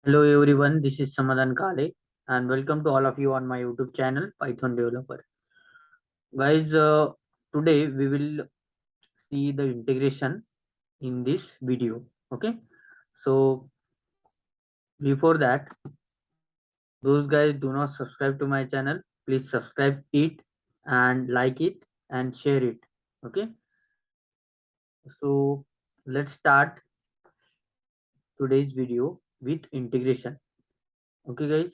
Hello everyone, this is Samadan Kale and welcome to all of you on my YouTube channel Python Developer. Guys, today we will see the integration in this video. Okay, so before that, those guys do not subscribe to my channel, please subscribe it and like it and share it. Okay, so let's start today's video with integration. Okay, guys.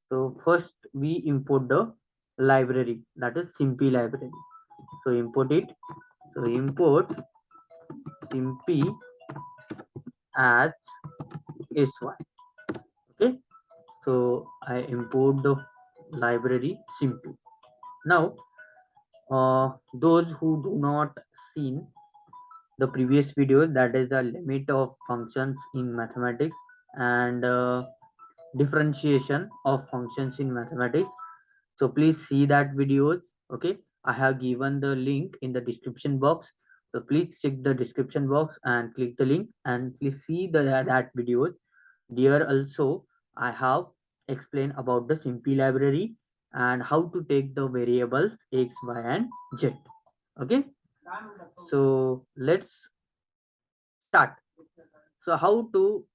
So first we import the library, that is sympy library. So import it. So import sympy as sy. Okay. So I import the library sympy. Now, those who do not seen the previous video, that is the limit of functions in mathematics and differentiation of functions in mathematics. So please see that videos. Okay, I have given the link in the description box, so please check the description box and click the link and please see that videos. There also I have explained about the simpy library and how to take the variables x, y and z. Okay, so let's start. So how to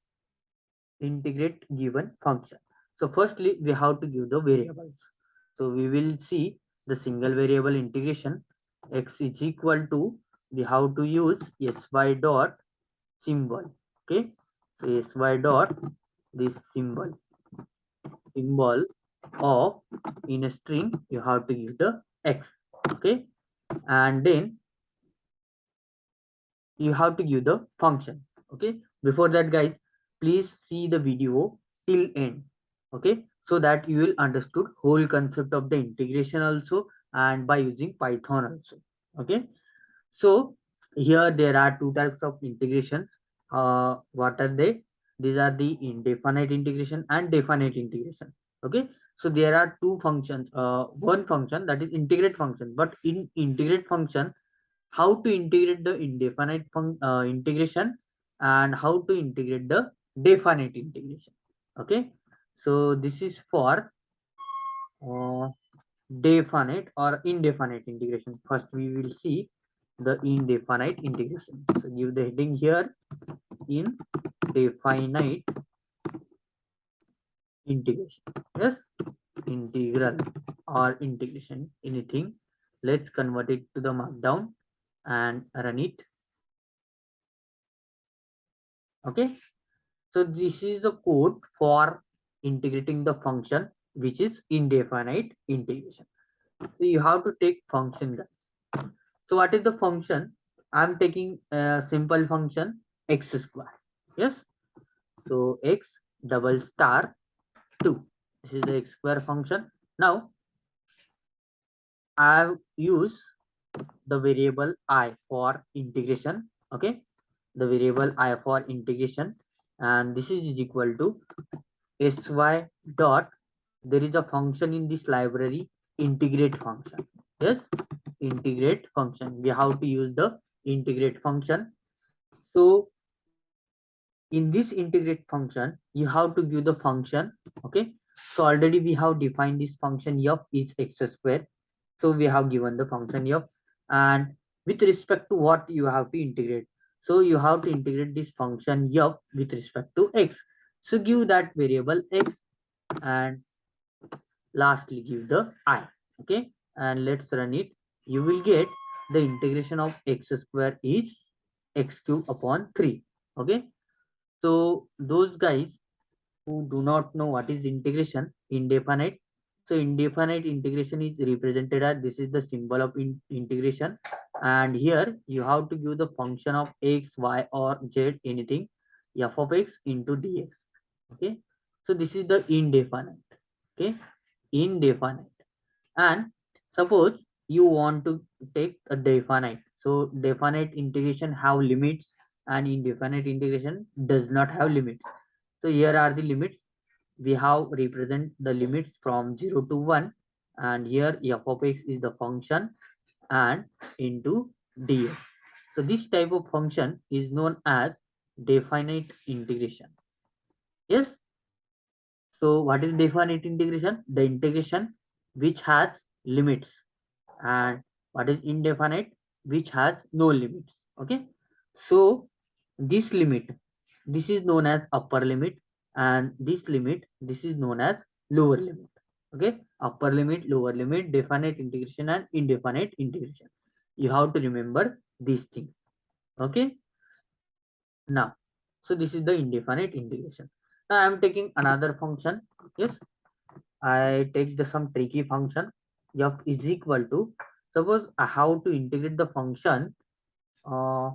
integrate given function? So firstly we have to give the variables. So we will see the single variable integration. X is equal to, we have to use sy dot symbol. Okay, so sy dot this symbol of, in a string you have to give the x. Okay, and then you have to give the function. Okay, before that guys, please see the video till end. Okay, so that you will understood whole concept of the integration also and by using Python also. Okay, so here there are two types of integrations. What are they? These are the indefinite integration and definite integration. Okay, so there are two functions. One function, that is integrate function, but in integrate function, how to integrate the indefinite integration and how to integrate the definite integration. Okay, so this is for uh, definite or indefinite integration. First we will see the indefinite integration. So give the heading here, indefinite integration. Yes, integral or integration, anything. Let's convert it to the markdown and run it. Okay, so this is the code for integrating the function which is indefinite integration. So you have to take function. So what is the function? I'm taking a simple function x square. Yes. So x double star 2. This is the x square function. Now I have used the variable I for integration. Okay. The variable I for integration, and this is equal to sy dot, there is a function in this library, integrate function. Yes, integrate function, we have to use the integrate function. So in this integrate function you have to give the function. Okay, so already we have defined this function f is x square, so we have given the function f, and with respect to what you have to integrate, so you have to integrate this function f with respect to x. So give that variable x and lastly give the I. Okay, and let's run it. You will get the integration of x square is x cube upon 3. Okay, so those guys who do not know what is integration, indefinite, so indefinite integration is represented as, this is the symbol of integration, and here you have to give the function of x, y or z, anything, f of x into dx. Okay, so this is the indefinite. Okay, indefinite. And suppose you want to take a definite, so definite integration have limits and indefinite integration does not have limits. So here are the limits. We have represent the limits from 0 to 1, and here f of x is the function and into dx. So this type of function is known as definite integration. Yes. So what is definite integration? The integration which has limits. And what is indefinite? Which has no limits. Okay. So this limit, this is known as upper limit, and this limit, this is known as lower limit. Okay. Upper limit, lower limit, definite integration and indefinite integration. You have to remember these things. Okay. Now, so this is the indefinite integration. Now I am taking another function. Yes, I take the some tricky function. F is equal to, suppose I have to integrate the function uh,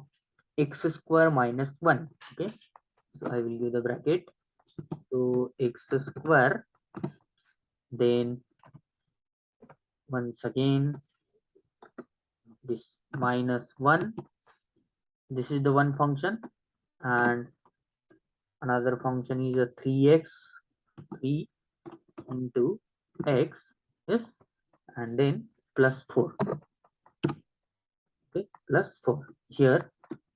x square minus 1. Okay, so I will give the bracket. So x square, then once again this minus 1. This is the one function, and another function is a 3x, 3 into x. Yes, and then plus 4. Okay, plus 4. Here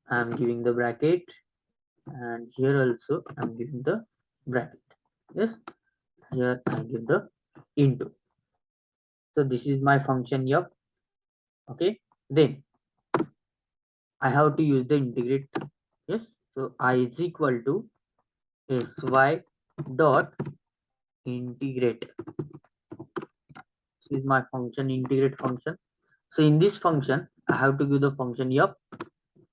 I am giving the bracket, and here also I am giving the bracket. Yes, here I give the into. So this is my function f. Okay, then I have to use the integrate. Yes, so I is equal to sy dot integrate. This is my function, integrate function. So in this function I have to give the function f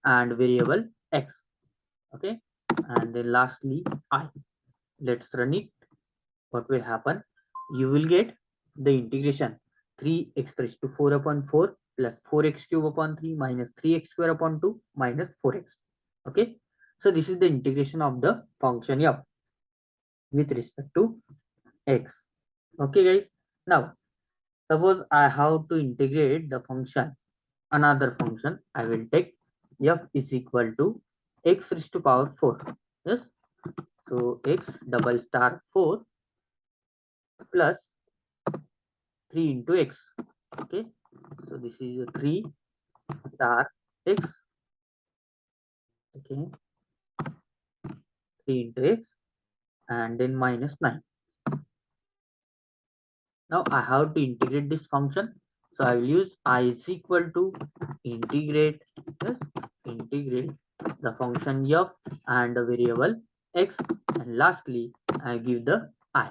and variable x. Okay, and then lastly I. Let's run it. What will happen? You will get the integration 3x raised to 4 upon 4 plus 4x cube upon 3 minus 3x square upon 2 minus 4x. Okay, so this is the integration of the function f with respect to x. Okay guys, now suppose I have to integrate the function, another function. I will take f is equal to x raised to power 4. Yes, so x double star 4 plus 3 into x. Okay, so this is a 3 star x. Okay, 3 into x, and then minus 9. Now I have to integrate this function, so I will use I is equal to integrate. Yes, integrate the function f and the variable x, and lastly I give the I.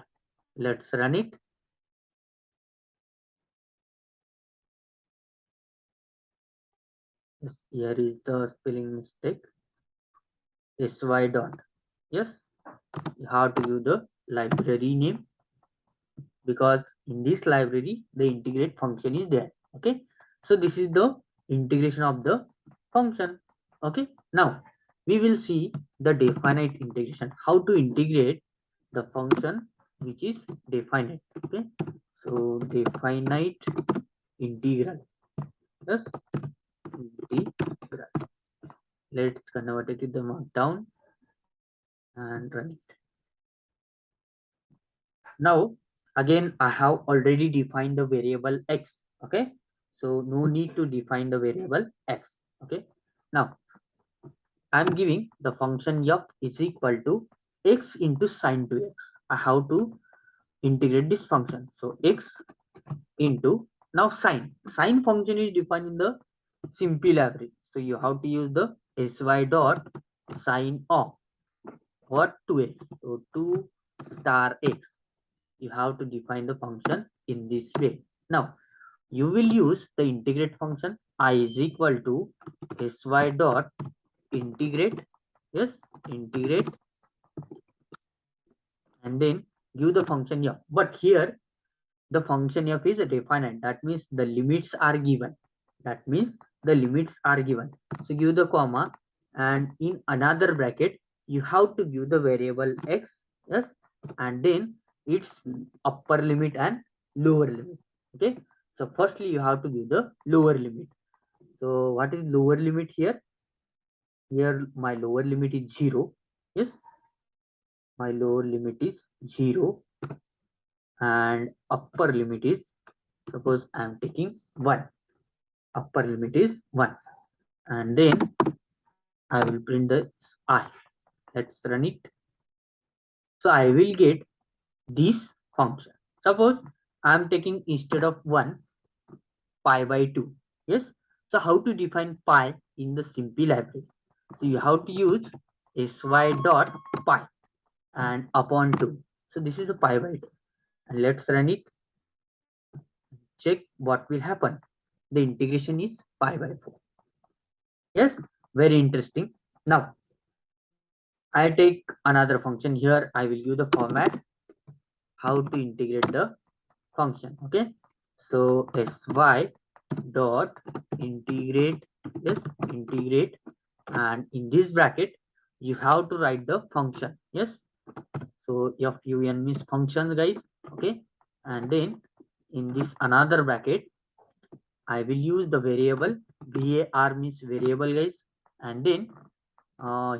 Let's run it. Yes, here is the spelling mistake. Sy dot. Yes, you have to give the library name, because in this library the integrate function is there. Okay, so this is the integration of the function. Okay, now we will see the definite integration, how to integrate the function which is definite. Okay, so definite integral. Yes, integral. Let's convert it to the markdown and run it. Now again I have already defined the variable x. Okay, so no need to define the variable x. Okay, now I'm giving the function f is equal to x into sine 2x. I have to integrate this function. So x into, now sine function is defined in the sympy library. So you have to use the sy dot sine of what, 2x. So 2 star x. You have to define the function in this way. Now you will use the integrate function. I is equal to sy dot integrate. Yes, integrate, and then give the function f. But here the function f is definite. That means the limits are given. That means the limits are given. So give the comma, and in another bracket you have to give the variable x. Yes, and then its upper limit and lower limit. Okay, so firstly you have to give the lower limit. So what is lower limit here? Here my lower limit is 0. Yes, my lower limit is 0, and upper limit is, suppose I am taking 1. Upper limit is 1, and then I will print the I. Let's run it. So I will get this function. Suppose I am taking instead of 1 pi by 2. Yes. So how to define pi in the sympy library? So you have to use sy dot pi and upon 2. So this is the pi by 2. And let's run it. Check what will happen. The integration is pi by 4. Yes. Very interesting. Now I take another function here. I will give the format how to integrate the function. Okay. So sy dot integrate, yes, integrate, and in this bracket you have to write the function. Yes. So fun means function, guys. Okay. And then in this another bracket I will use the variable var means variable, guys. And then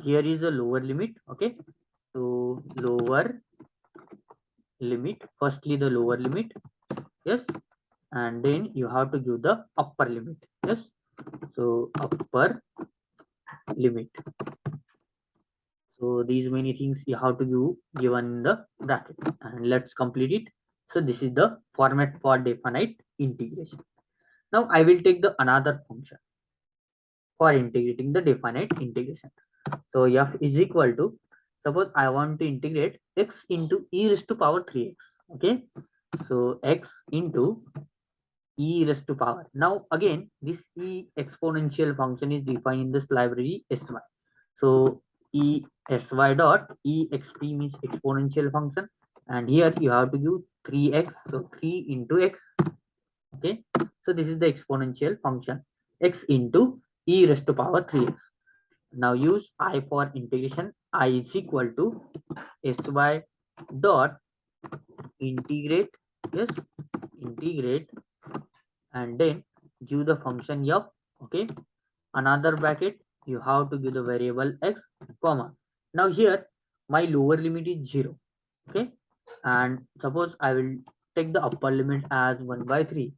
here is a lower limit. Okay. So lower limit, firstly the lower limit. Yes. And then you have to give the upper limit. Yes. So upper limit. So these many things you have to given in the bracket, and let's complete it. So this is the format for definite integration. Now I will take the another function for integrating the definite integration. So f is equal to, suppose I want to integrate x into e raised to power 3x. Okay. So x into e raised to power. Now again, this e exponential function is defined in this library sy. So e sy dot exp means exponential function, and here you have to give 3x. So 3 into x. Okay. So this is the exponential function x into e raised to power 3x. Now use I for integration. I is equal to sy dot integrate. Yes, integrate, and then give the function f. Okay. Another bracket you have to give the variable x comma. Now here my lower limit is 0. Okay. And suppose I will take the upper limit as 1 by 3,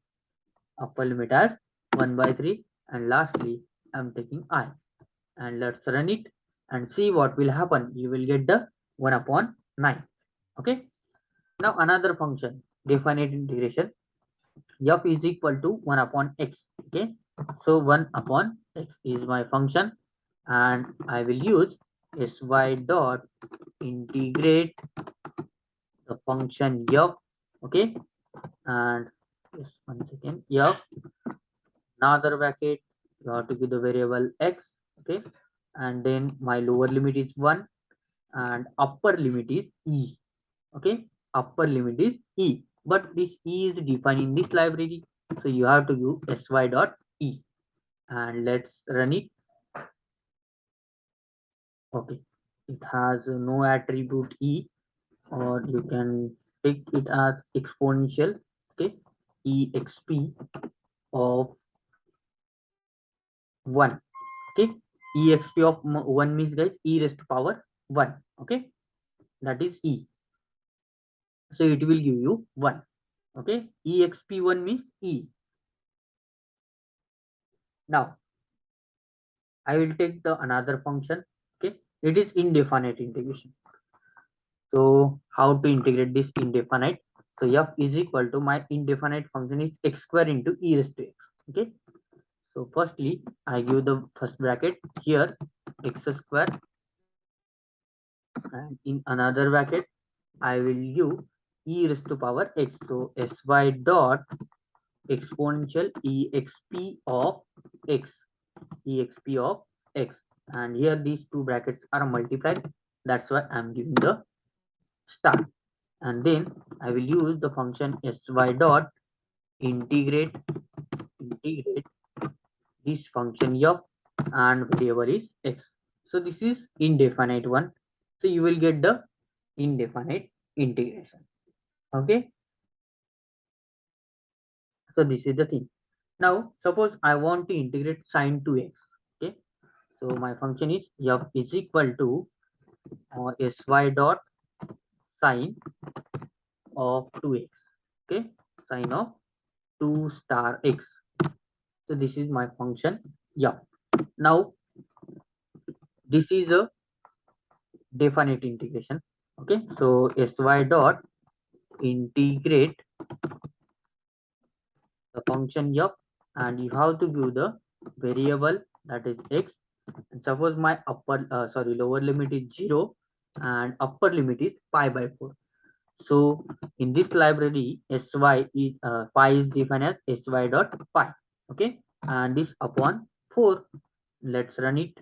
upper limit as 1 by 3, and lastly I'm taking I, and let's run it and see what will happen. You will get the 1 upon 9. Okay. Now another function definite integration, f is equal to 1 upon x. Okay. So 1 upon x is my function, and I will use sy dot integrate the function f. Okay. And just one second, f, another bracket you have to give the variable x. Okay. And then my lower limit is 1 and upper limit is e. Okay. Upper limit is e, but this e is defined in this library, so you have to give sy dot e, and let's run it. Okay. It has no attribute e, or you can take it as exponential. Okay. exp of 1. Okay. exp of 1 means, guys, e raised to power 1. Okay. That is e. So it will give you 1. Okay. exp1 means e. Now I will take the another function. Okay. It is indefinite integration. So how to integrate this indefinite? So f is equal to, my indefinite function is x square into e raised to x. Okay. So firstly, I give the first bracket here x square, and in another bracket I will give e raised to power x. So sy dot exponential exp of x, exp of x, and here these two brackets are multiplied. That's why I'm giving the star, and then I will use the function sy dot integrate this function f, and variable is x. So this is indefinite one. So you will get the indefinite integration. Okay. So this is the thing. Now suppose I want to integrate sine 2x. Okay. So my function is f is equal to sy dot sine of 2x. Okay. Sine of 2 star x. So this is my function f. Now this is a definite integration. Okay. So sy dot integrate the function f, and you have to give the variable, that is x. And suppose my lower limit is 0 and upper limit is pi by 4. So in this library, pi is defined as sy dot pi. Okay, and this upon 4. Let's run it.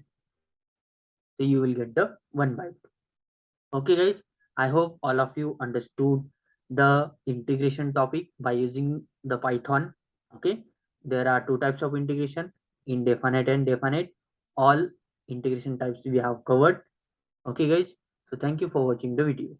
So you will get the 1 by 4. Okay, guys, I hope all of you understood the integration topic by using the Python. Okay, there are two types of integration: indefinite and definite. All integration types we have covered. Okay, guys, so thank you for watching the video.